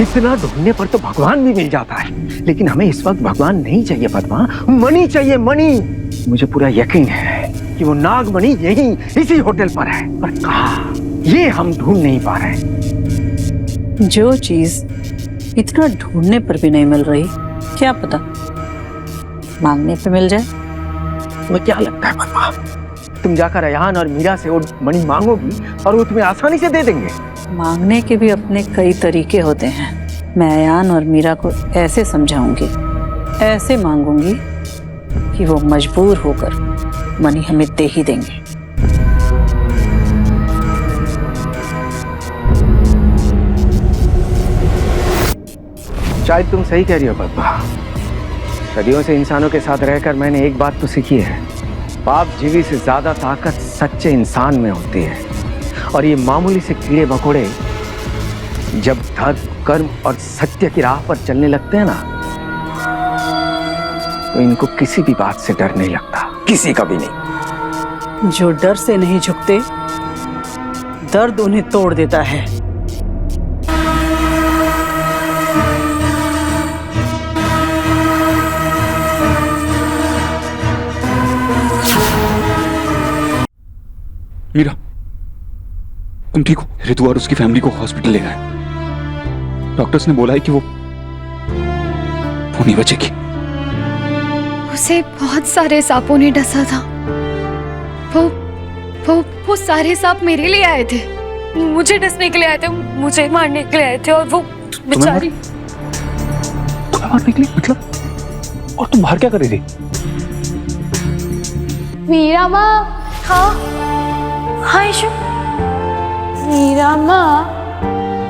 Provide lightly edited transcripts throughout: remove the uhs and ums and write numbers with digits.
इतना ढूंढने पर तो भगवान भी मिल जाता है, लेकिन हमें इस वक्त भगवान नहीं चाहिए पद्मा, मणि चाहिए, मणि। मुझे पूरा यकीन है कि वो नागमणि यहीं इसी होटल पर है, पर कहाँ ये हम ढूंढ नहीं पा रहे। जो चीज इतना ढूंढने पर भी नहीं मिल रही, क्या पता मांगने पे मिल जाए। तुम्हें क्या लगता है पद्मा, तुम जाकर अयान और मीरा से वो मणि मांगोगी और वो तुम्हें आसानी से दे देंगे? मांगने के भी अपने कई तरीके होते हैं। मैं अयान और मीरा को ऐसे समझाऊंगी, ऐसे मांगूंगी कि वो मजबूर होकर मणि हमें दे ही देंगे। शायद तुम सही कह रही हो पद्मा। सदियों से इंसानों के साथ रहकर मैंने एक बात तो सीखी है, पाप जीवी से ज्यादा ताकत सच्चे इंसान में होती है। और ये मामूली से कीड़े मकोड़े जब धर्म, कर्म और सत्य की राह पर चलने लगते हैं ना, तो इनको किसी भी बात से डर नहीं लगता, किसी का भी नहीं। जो डर से नहीं झुकते, दर्द उन्हें तोड़ देता है। मीरा, तुम ठीक हो? रितु और उसकी फैमिली को हॉस्पिटल ले गए। डॉक्टर्स ने बोला है कि वो नहीं बचेगी। उसे बहुत सारे सांपों ने डसा था। वो सारे सांप मेरे लिए आए थे, मुझे डसने के लिए आए थे, मुझे मारने के लिए आए थे। और वो बेचारी तुम्हें मारने के लिए? मतलब? और तुम बाहर क्या कर रही थी? मीरा माँ। हाँ ईशु। मीरा माँ,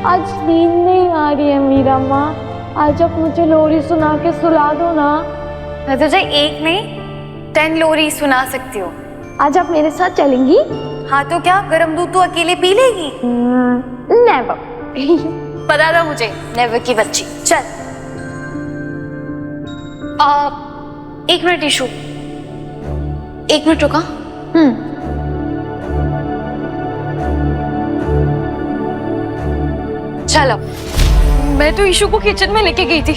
आज नींद नहीं आ रही है। मीरा माँ, आज आप मुझे लोरी सुना के सुला दो ना। मैं तुझे एक नहीं 10 लोरी सुना सकती हूँ। आज आप मेरे साथ चलेंगी? हाँ तो क्या, गरम दूध तू अकेले पी लेगी? नेवर। पता था मुझे, नेवर की बच्ची। चल। 1 मिनट ईशु, 1 मिनट रुका। चलो। मैं तो ईशु को किचन में लेके गई थी,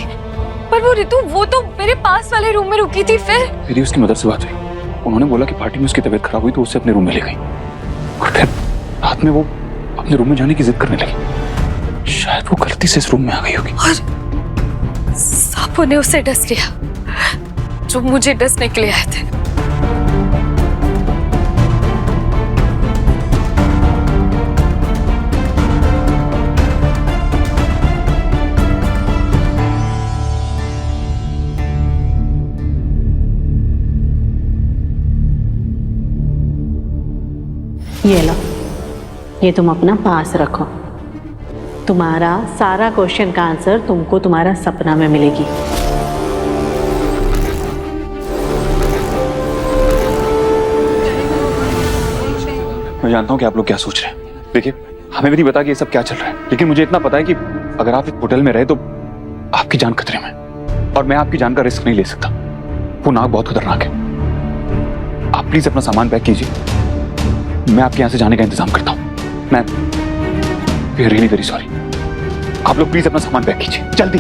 पर वो रितु, वो तो मेरे पास वाले रूम में रुकी थी। फिर मेरी उसकी मदर से बात हुई, उन्होंने बोला कि पार्टी में उसकी तबीयत खराब हुई तो उससे अपने रूम में ले गई। और फिर रात में वो अपने रूम में जाने की जिद करने लगी। शायद वो गलती से इस रूम में आ गई होगी। और सांपों ने उसे डस लिया, जो मुझे डसने के लिए आए थे। ये लो, ये तुम अपना पास रखो। तुम्हारा सारा क्वेश्चन का आंसर तुमको तुम्हारा सपना में मिलेगी। मैं जानता हूँ कि आप लोग क्या सोच रहे हैं। देखिए, हमें भी नहीं पता कि ये सब क्या चल रहा है, लेकिन मुझे इतना पता है कि अगर आप इस होटल में रहे तो आपकी जान खतरे में, और मैं आपकी जान का रिस्क नहीं ले सकता। वो नाग बहुत खतरनाक है। आप प्लीज अपना सामान पैक कीजिए, मैं आपके यहाँ से जाने का इंतजाम करता हूँ। मैं रियली वेरी सॉरी। आप लोग प्लीज अपना सामान पैक कीजिए, जल्दी।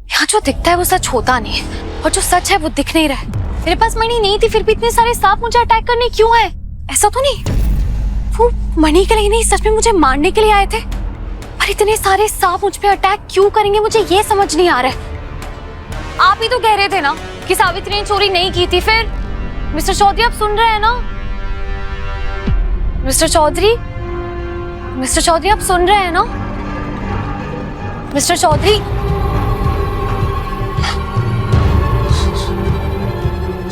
यहाँ जो दिखता है वो सच होता नहीं है, और जो सच है वो दिख नहीं रहा है। मेरे पास मणि नहीं थी, फिर भी इतने सारे सांप मुझे अटैक करने क्यों आए? ऐसा तो नहीं वो मणि के लिए नहीं, सच में मुझे मारने के लिए आए थे। पर इतने सारे सांप मुझ पे अटैक क्यों करेंगे, मुझे ये समझ नहीं आ रहा है। आप ही तो कह रहे थे ना कि सावित्री ने चोरी नहीं की थी। फिर मिस्टर चौधरी, आप सुन रहे हैं ना? मिस्टर चौधरी, मिस्टर चौधरी, आप सुन रहे हैं ना? मिस्टर चौधरी।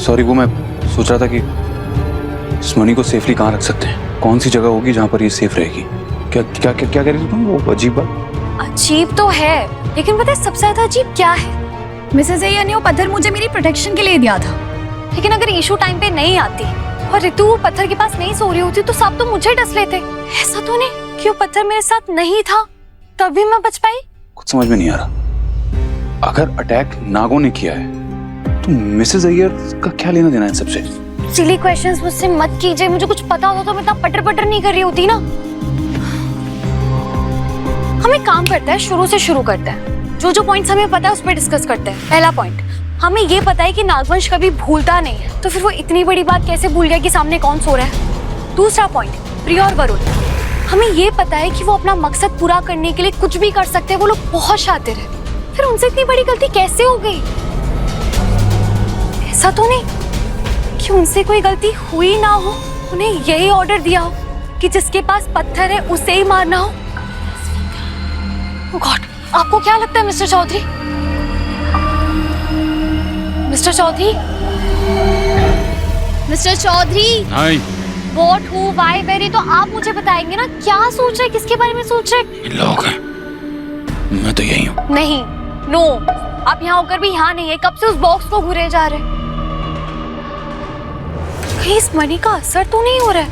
सॉरी, वो मैं सोच रहा था कि इस मणि को सेफली कहाँ रख सकते हैं, कौन सी जगह होगी जहाँ पर ये सेफ रहेगी। क्या क्या क्या क्या कह रही थी तुम? वो अजीब बात। अजीब तो है, लेकिन पता है सबसे ज्यादा अजीब क्या है? मिसेस अय्यर ने वो पत्थर मुझे मेरी प्रोटेक्शन के लिए दिया था। लेकिन अगर ईशू टाइम पे नहीं आती और रितु वो पत्थर के पास नहीं सो रही होती तो सांप तो मुझे डस लेते। ऐसा तो नहीं कि वो पत्थर मेरे साथ नहीं था तब भी मैं बच पाई। कुछ समझ में नहीं आ रहा। अगर अटैक नागों ने किया है तो मिसेस अय्यर का क्या लेना देना है सबसे? सिली क्वेश्चंस मुझसे मत कीजिए, मुझे कुछ पता होता तो मैं इतना पटर पटर नहीं कर रही होती ना। हम एक काम करते हैं, शुरू से शुरू करते हैं। जो जो पॉइंट्स हमें पता है उस पर डिस्कस करते हैं। पहला पॉइंट, हमें ये पता है कि नागवंश कभी भूलता नहीं है, तो फिर वो इतनी बड़ी बात कैसे भूल गया कि सामने कौन सो रहा है। दूसरा पॉइंट, प्रिया और वरुण, हमें ये पता है कि वो अपना मकसद पूरा करने के लिए कुछ भी कर सकते हैं, वो लोग बहुत शातिर है, फिर उनसे इतनी बड़ी गलती कैसे हो गई? ऐसा तो नहीं कि उनसे कोई गलती हुई ना हो, उन्हें यही ऑर्डर दिया हो कि जिसके पास पत्थर है उसे ही मारना हो। Oh God, आपको क्या लगता है mister Chaudhary? Mister Chaudhary, mister Chaudhary, what, who, why, where, ये तो आप मुझे बताएंगे ना। क्या सोच रहे, किसके बारे में सोच रहे? लोग हैं, मैं तो यही हूँ। नहीं, नो, आप यहाँ होकर भी यहाँ नहीं है, कब से उस बॉक्स को घूरे जा रहे हैं। कहीं इस मणि का असर तो नहीं हो रहा है?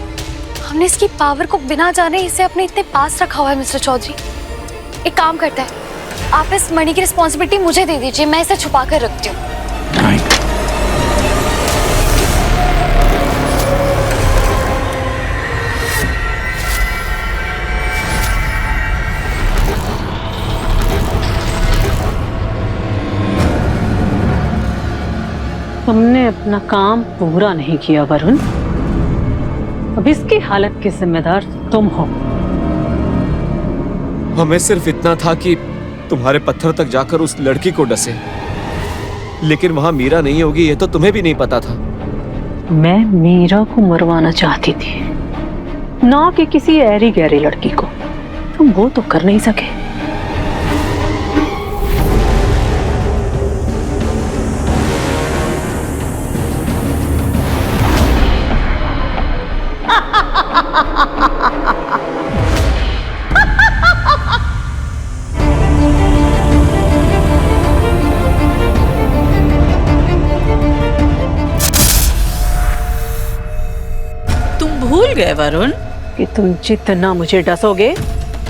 हमने इसकी पावर को बिना जाने इसे अपने इतने पास रखा हुआ है। मिस्टर चौधरी, एक काम करते हैं, आप इस मणि की रिस्पॉन्सिबिलिटी मुझे दे दीजिए, मैं इसे छुपा कर रखती हूँ। तुमने अपना काम पूरा नहीं किया वरुण, अब इसकी हालत के जिम्मेदार तुम हो। हमें सिर्फ इतना था कि तुम्हारे पत्थर तक जाकर उस लड़की को डसे, लेकिन वहां मीरा नहीं होगी ये तो तुम्हें भी नहीं पता था। मैं मीरा को मरवाना चाहती थी, ना कि किसी ऐरी गहरी लड़की को। तुम वो तो कर नहीं सके। भूल गए वरुण कि तुम जितना मुझे डसोगे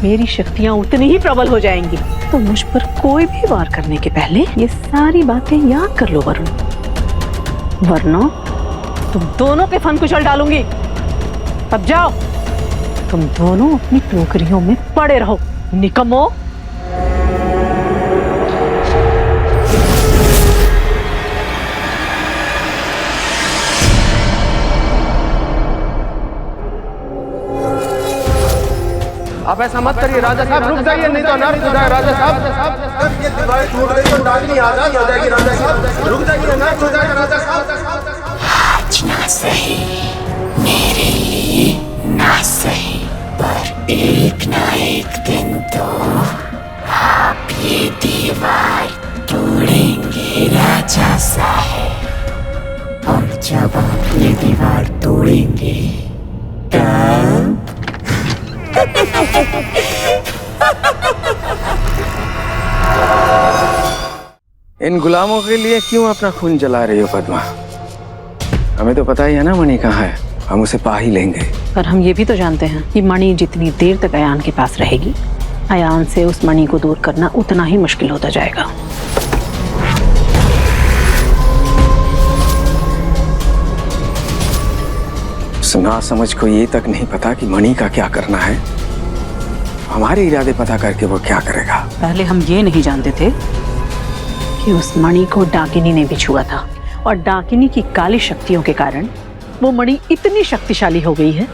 मेरी शक्तियां उतनी ही प्रबल हो जाएंगी। तो मुझ पर कोई भी वार करने के पहले ये सारी बातें याद कर लो वरुण, वरना तुम दोनों के फन कुचल डालूंगी। अब जाओ, तुम दोनों अपनी टोकरियों में पड़े रहो, निकम्मो। आप ऐसा मत करिए राजा साहब, रुक जाइए, नहीं तो अनर्थ हो जाए राजा साहब। ये दीवार टूट गई तो डालनी आजाद हो जाएगी राजा साहब, रुक जाइए, अनर्थ हो जाएगा राजा साहब। आज ना सही मेरे लिए, ना सही पर एक ना एक दिन तो आप ये दीवार तोड़ेंगे राजा साहब। और जब आप ये दीवार तोड़ेंगे तब इन गुलामों के लिए क्यों अपना खून जला रही हो पद्मा? हमें तो पता ही है ना मणि कहाँ है, हम उसे पा ही लेंगे। पर हम ये भी तो जानते हैं कि मणि जितनी देर तक अयान के पास रहेगी, अयान से उस मणि को दूर करना उतना ही मुश्किल होता जाएगा। सुना समझ को ये तक नहीं पता कि मणि का क्या करना है। हमारे इरादे पता करके वो क्या करेगा। पहले हम ये नहीं जानते थे कि उस मणि को डाकिनी ने भी छुआ था, और डाकिनी की काली शक्तियों के कारण वो मणि इतनी शक्तिशाली हो गई है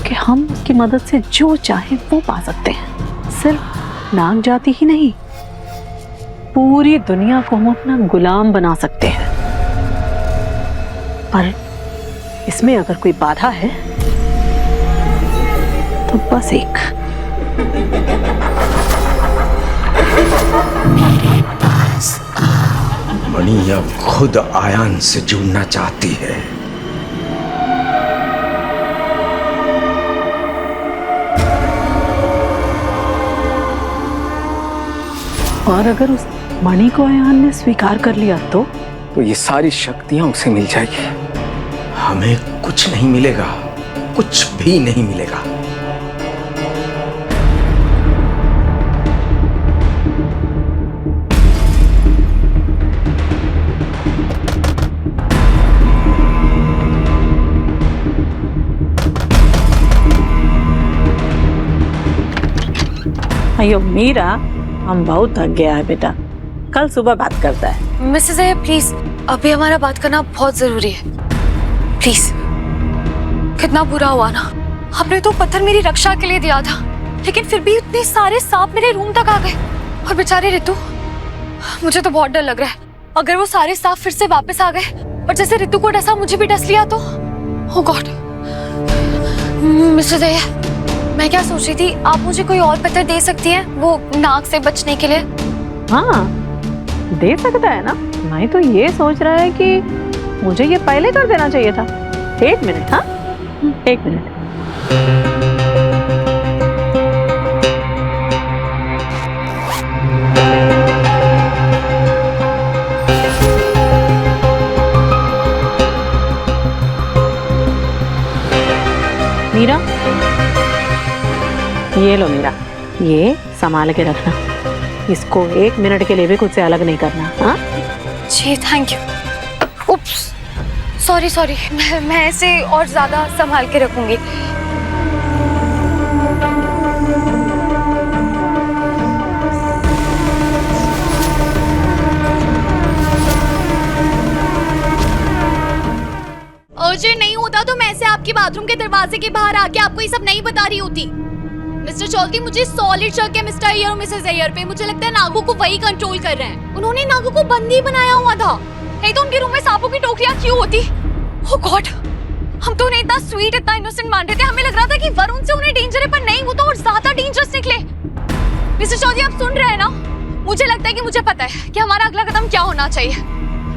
कि हम उसकी मदद से जो चाहे वो पा सकते हैं। सिर्फ नाग जाति ही नहीं, पूरी दुनिया को हम अपना गुलाम बना सकते हैं। पर इसमें अगर कोई बाधा है तो बस एक। मेरे पास मणि अब खुद आयान से जुड़ना चाहती है। और अगर उस मणि को आयान ने स्वीकार कर लिया तो ये सारी शक्तियां उसे मिल जाएगी। हमें कुछ नहीं मिलेगा, कुछ भी नहीं मिलेगा। अयो मीरा, हम बहुत थक गया है बेटा, कल सुबह बात करता है। मिसेस अय्यर प्लीज, अभी हमारा बात करना बहुत जरूरी है, प्लीज। कितना बुरा हुआ ना, आपने तो पत्थर मेरी रक्षा के लिए दिया था, लेकिन फिर भी इतने सारे सांप मेरे रूम तक आ गए। और बेचारे रितु, मुझे तो बहुत डर लग रहा है, अगर वो सारे सांप फिर से वापस आ गए और जैसे रितु को डसा मुझे भी डस लिया तो। ओह गॉड। मिस्टर अय्यर, मैं क्या सोच रही थी, आप मुझे कोई और पत्थर दे सकती हैं वो नाग से बचने के लिए? हाँ दे सकता है ना, मैं तो ये सोच रहा है कि मुझे ये पहले कर देना चाहिए था। 1 मिनट, हाँ 1 मिनट। मीरा, ये लो मीरा, ये संभाल के रखना, इसको 1 मिनट के लिए भी खुद से अलग नहीं करना। हाँ जी thank you. Oops, sorry sorry, मैं इसे और ज्यादा संभाल के रखूंगी। अर्जेंट नहीं होता तो मैं ऐसे आपके बाथरूम के दरवाजे के बाहर आके आपको ये सब नहीं बता रही होती। मिस्टर चौधरी, मुझे सॉलिड शक है मिस्टर अय्यर और मिसेस अय्यर पे। मुझे लगता है नागों को वही कंट्रोल कर रहे हैं। उन्होंने नागों को बंदी बनाया हुआ था, नहीं तो उनके रूम में सांपों की टोकरियां क्यों होती? ओह गॉड, हम तो उन्हें इतना स्वीट, इतना इनोसेंट मान रहे थे, हमें लग रहा था कि वरुण से उन्हें डेंजर है, पर नहीं, वो तो और ज्यादा डेंजरस निकले। मिस्टर चौधरी, आप सुन रहे हैं ना? मुझे लगता है कि मुझे पता है कि हमारा अगला कदम क्या होना चाहिए।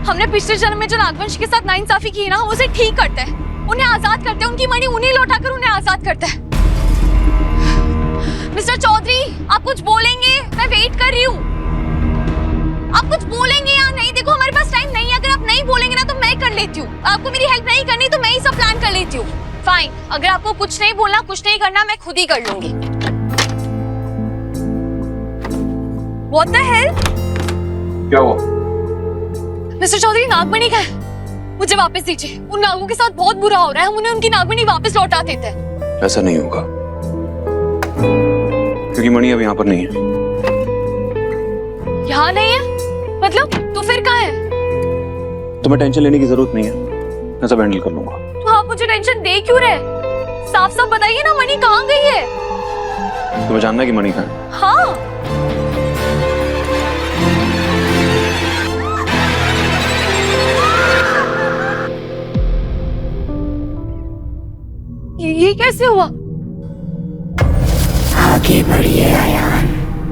हमने पिछले जन्म में जो नागवंश के साथ नाइंसाफी की ना, हम उसे ठीक करते हैं, उन्हें आजाद करते हैं, उनकी मणि उन्हें लौटाकर उन्हें आजाद करते हैं। मिस्टर चौधरी, आप कुछ बोलेंगे? मैं वेट कर रही हूँ। आप कुछ बोलेंगे या नहीं? देखो हमारे पास टाइम नहीं है, अगर आप नहीं बोलेंगे ना तो मैं कर लेती हूँ। आपको मेरी हेल्प नहीं करनी तो मैं ही सब प्लान कर लेती हूँ। फाइन, अगर आपको कुछ नहीं बोलना, कुछ नहीं करना, मैं खुद ही कर लूंगी। What the hell? क्या हुआ? मिस्टर चौधरी, नागमणि का है, मुझे वापस दीजिए। उन नागों के साथ बहुत बुरा हो रहा है, हम उन्हें उनकी नागमणि वापस लौटा देते हैं। ऐसा नहीं होगा, क्योंकि मणि अब यहाँ पर नहीं है। यहाँ नहीं है? मतलब तो फिर कहाँ है? तुम्हें टेंशन लेने की जरूरत नहीं है, मैं सब हैंडल कर लूंगा। तो आप मुझे टेंशन दे क्यों रहे? साफ साफ बताइए ना, मणि कहाँ गई है? तुम्हें जानना है कि मणि कहाँ है? हाँ। ये कैसे हुआ? आगे बढ़िए अयान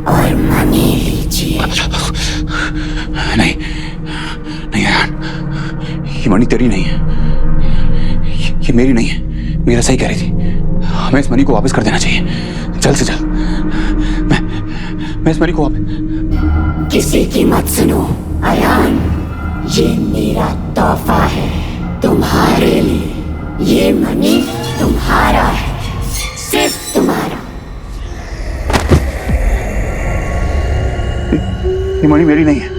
और मणि लीजिए। नहीं नहीं अयान, ये मणि तेरी नहीं है, ये मेरी नहीं है। मेरा सही कह रही थी, हमें इस मणि को वापस कर देना चाहिए, जल्द से जल्द। मैं इस मणि को वापस। किसी की मत सुनो अयान, ये मेरा तोहफा है तुम्हारे लिए। ये मणि तुम्हारा है, सिर्फ तुम्हारा। ये मणि मेरी नहीं है।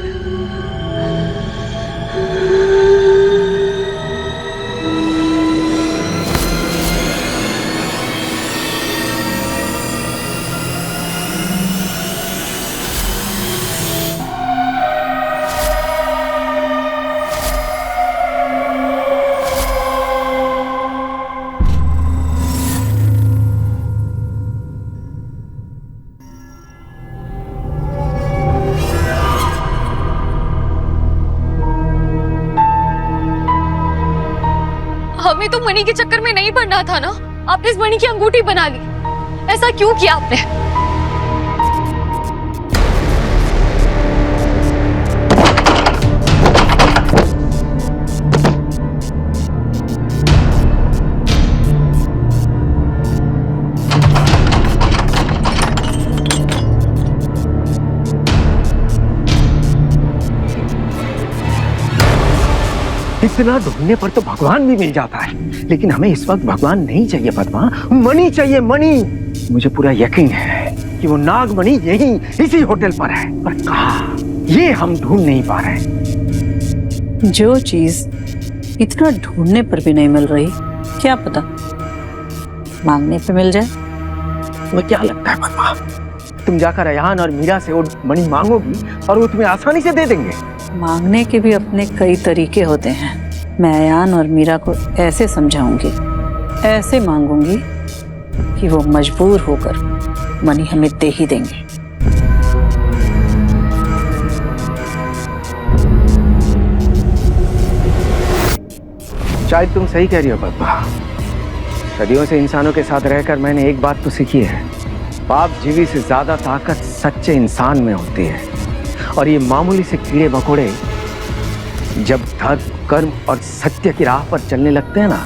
हमें तो मणि के चक्कर में नहीं पड़ना था ना, आपने इस मणि की अंगूठी बना ली। ऐसा क्यों किया आपने? इतना ढूंढने पर तो भगवान भी मिल जाता है, लेकिन हमें इस वक्त भगवान नहीं चाहिए पद्मा, मणि चाहिए, मणि। मुझे पूरा यकीन है कि वो नागमणि यहीं इसी होटल पर है, पर कहाँ ये हम ढूंढ नहीं पा रहे। जो चीज इतना ढूंढने पर भी नहीं मिल रही, क्या पता मांगने पे मिल जाए। तुम्हें क्या लगता है पद्मा, तुम जाकर अयान और मीरा से वो मणि मांगोगी और वो तुम्हें आसानी से दे देंगे। मांगने के भी अपने कई तरीके होते हैं। मैं अयान और मीरा को ऐसे समझाऊंगी, ऐसे मांगूंगी कि वो मजबूर होकर मणि हमें दे ही देंगे। शायद तुम सही कह रही हो पद्मा। सदियों से इंसानों के साथ रहकर मैंने एक बात तो सीखी है, पाप जीवी से ज्यादा ताकत सच्चे इंसान में होती है। और ये मामूली से कीड़े मकोड़े जब धर्म, कर्म और सत्य की राह पर चलने लगते हैं ना,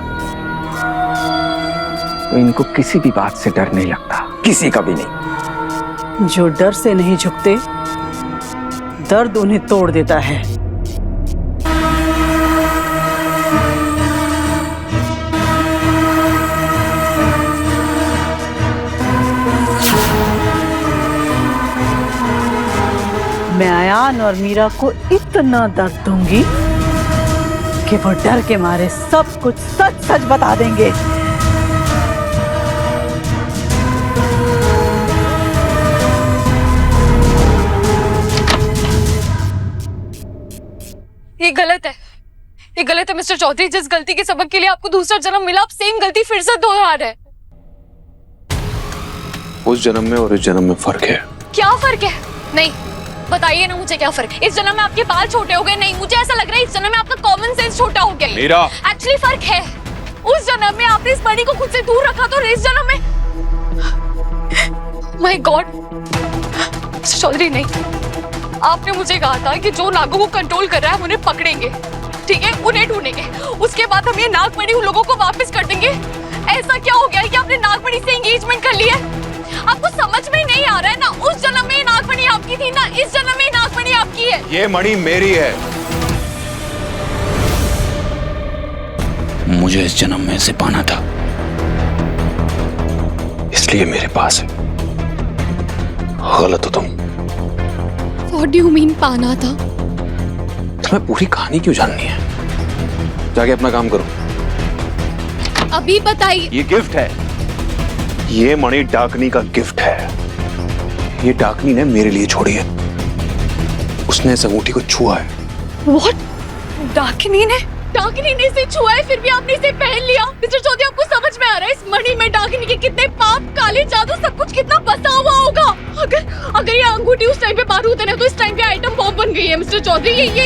तो इनको किसी भी बात से डर नहीं लगता, किसी का भी नहीं। जो डर से नहीं झुकते, दर्द उन्हें तोड़ देता है। मैं अयान और मीरा को इतना दर्द दूंगी कि वो डर के मारे सब कुछ सच सच बता देंगे। ये गलत है, ये गलत है मिस्टर चौधरी। जिस गलती के सबक के लिए आपको दूसरा जन्म मिला, आप सेम गलती फिर से दोहरा रहे हैं। उस जन्म में और इस जन्म में फर्क है। क्या फर्क है? नहीं, बताइए ना मुझे क्या फर्क है। इस जन्म में आपके बाल छोटे हो गए, नहीं मुझे ऐसा लग रहा है इस जन्म में आपका कॉमन सेंस छोटा हो गया। मीरा, एक्चुअली फर्क है। उस जन्म में आपने इस मणि को खुद से दूर रखा, तो इस जन्म में माय गॉड चौधरी नहीं, आपने मुझे कहा था कि जो नागों को कंट्रोल कर रहा है हम उन्हें पकड़ेंगे, ठीक है, उन्हें ढूंढेंगे, उसके बाद हम ये नागमणि उन लोगों को वापस कर देंगे। ऐसा क्या हो गया है कि आपने नागमणि से एंगेजमेंट कर लिया है? आपको समझ में नहीं आ रहा है ना, उस जन्म में नागमणि आपकी थी ना, इस जन्म में नागमणि आपकी है। ये मणि मेरी है, मुझे इस जन्म में इसे पाना था, इसलिए मेरे पास है। गलत हो तुम। What do you mean पाना था? तुम्हें पूरी कहानी क्यों जाननी है? जाके अपना काम करो। अभी बताइए। ये गिफ्ट है, ये मणि डाकनी का गिफ्ट है। ये डाकनी ने मेरे लिए छोड़ी है, उसने इस अंगूठी को छुआ है। What? डाकनी ने इसे छुआ है, फिर भी आपने इसे पहन लिया। मिस्टर चौधरी, आपको समझ में आ रहा है इस मणि में डाकनी के कितने पाप, काले जादू, सब कुछ कितना बसा हुआ होगा? अगर ये अंगूठी उस टाइम पे बारूद है ना, तो इस टाइम पे आइटम बॉम्ब बन गई है मिस्टर चौधरी। ये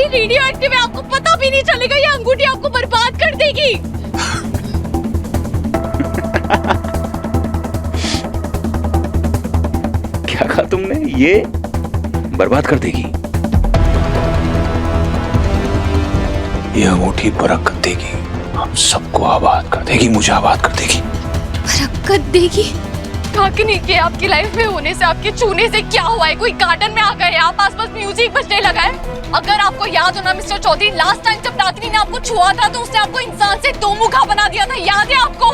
रेडियो एक्टिव है, आपको पता भी नहीं चलेगा। ये अंगूठी आपको बर्बाद कर देगी। क्या कहा तुमने? ये बर्बाद कर देगी? ये अंगूठी बरकत देगी, हम सबको आबाद कर देगी, मुझे आबाद कर देगी। बरकत देगी? डाकनी के आपकी लाइफ में होने से, आपके छूने से क्या हुआ है? कोई गार्डन में आ गए, आप आसपास म्यूजिक बजने लगा है? अगर आपको याद हो ना मिस्टर चौधरी, लास्ट टाइम जब डाकनी ने आपको छुआ था तो उसने आपको इंसान से दो मुखा बना दिया था, याद है आपको?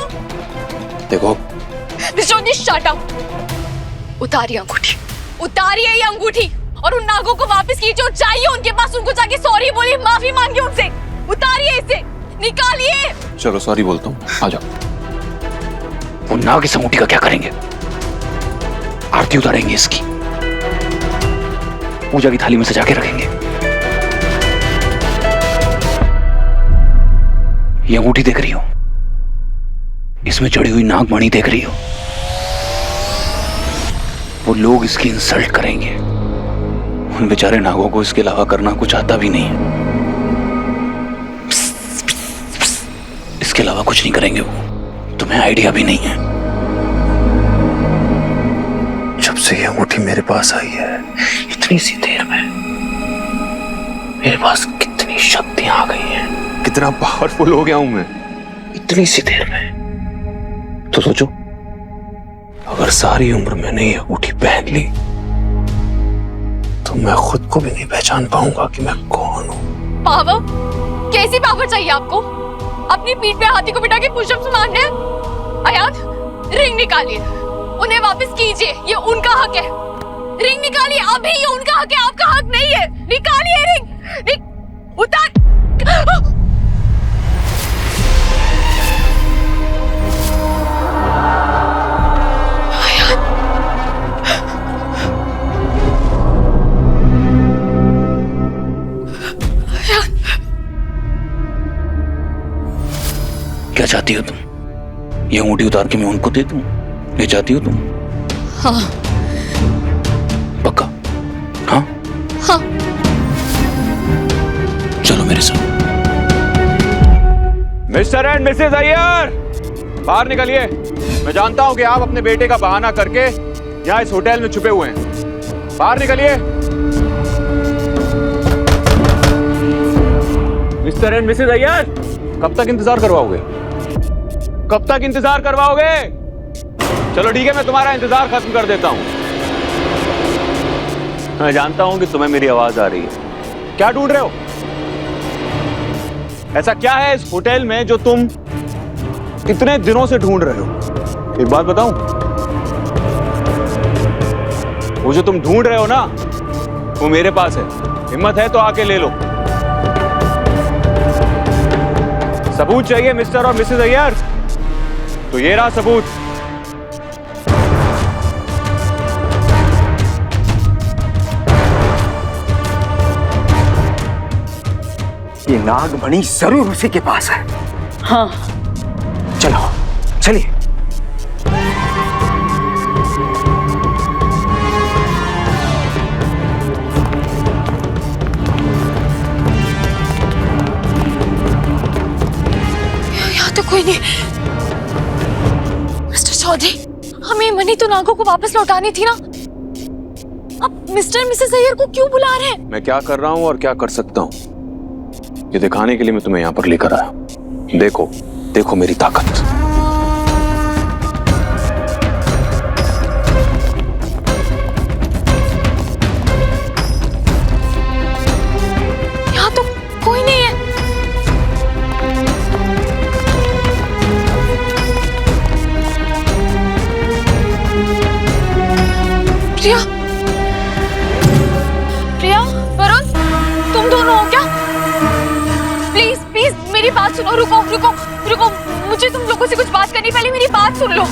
देखो मिस्टर चौधरी, शट अप। उतारिए अंगूठी, उतारिए ये अंगूठी और उन नागों को वापस कीजिए और जाइए उनके पास, उनको जाके सॉरी बोलिए, माफी मांगिए उनसे। उतारिए इसे, निकालिए। चलो सॉरी बोलता हूँ, आ जाओ। वो नाग इस अंगूठी का क्या करेंगे? आरती उतारेंगे इसकी, पूजा की थाली में सजा के रखेंगे। ये अंगूठी देख रही हो? इसमें चढ़ी हुई नागमणि देख रही हो? वो लोग इसकी इंसल्ट करेंगे। उन बेचारे नागों को इसके अलावा करना कुछ आता भी नहीं है। इसके अलावा कुछ नहीं करेंगे वो, तुम्हें आइडिया भी नहीं है। जब से ये अंगूठी मेरे पास आई है, इतनी सी देर में मेरे पास कितनी शक्तियां आ गई हैं, कितना पावरफुल हो गया हूं मैं इतनी सी देर में। तो सोचो, अगर सारी उम्र मैंने ये अंगूठी पहन ली तो मैं खुद को भी नहीं पहचान पाऊंगा कि मैं कौन हूं। पावर? कैसी पावर चाहिए आपको? अपनी पीठ पे हाथी को बिठा के पुशअप्स मारने हैं? अयान, रिंग निकालिए, उन्हें वापस कीजिए, ये उनका हक है। रिंग निकालिए अभी, ये उनका हक है, आपका हक नहीं है। निकालिए रिंग, उतार। क्या चाहती हो तुम? ये अंगूठी उतार के मैं उनको दे दूं? ये चाहती हो तुम? हाँ पक्का? हाँ हाँ। चलो मेरे साथ। मिस्टर एंड मिसेस अय्यर, बाहर निकलिए। मैं जानता हूं कि आप अपने बेटे का बहाना करके यहाँ इस होटल में छुपे हुए हैं। बाहर निकलिए। मिस्टर एंड मिसेस अय्यर, कब तक इंतजार करवाओगे? कब तक इंतजार करवाओगे? चलो ठीक है, मैं तुम्हारा इंतजार खत्म कर देता हूं। मैं जानता हूं कि तुम्हें मेरी आवाज आ रही है। क्या ढूंढ रहे हो? ऐसा क्या है इस होटल में जो तुम इतने दिनों से ढूंढ रहे हो? एक बात बताऊं, वो जो तुम ढूंढ रहे हो ना, वो मेरे पास है। हिम्मत है तो आके ले लो। सबूत चाहिए मिस्टर और मिसेस अय्यर? तो ये रहा सबूत। ये नागमणि जरूर उसी के पास है। हाँ, चलो चलिए। यहाँ तो कोई नहीं। मिस्टर चौधरी, हमें मनी तो नागो को वापस लौटानी थी ना। अब मिस्टर मिसेस अय्यर को क्यों बुला रहे हैं? मैं क्या कर रहा हूं और क्या कर सकता हूं, ये दिखाने के लिए मैं तुम्हें यहां पर लेकर आया। देखो देखो मेरी ताकत। यहाँ तो कोई नहीं है। प्रिया, प्रिया, वरुण, तुम दोनों हो क्या? प्लीज प्लीज मेरी बात सुनो। रुको रुको रुको, मुझे तुम लोगों से कुछ बात करनी, पहले मेरी बात सुन लो।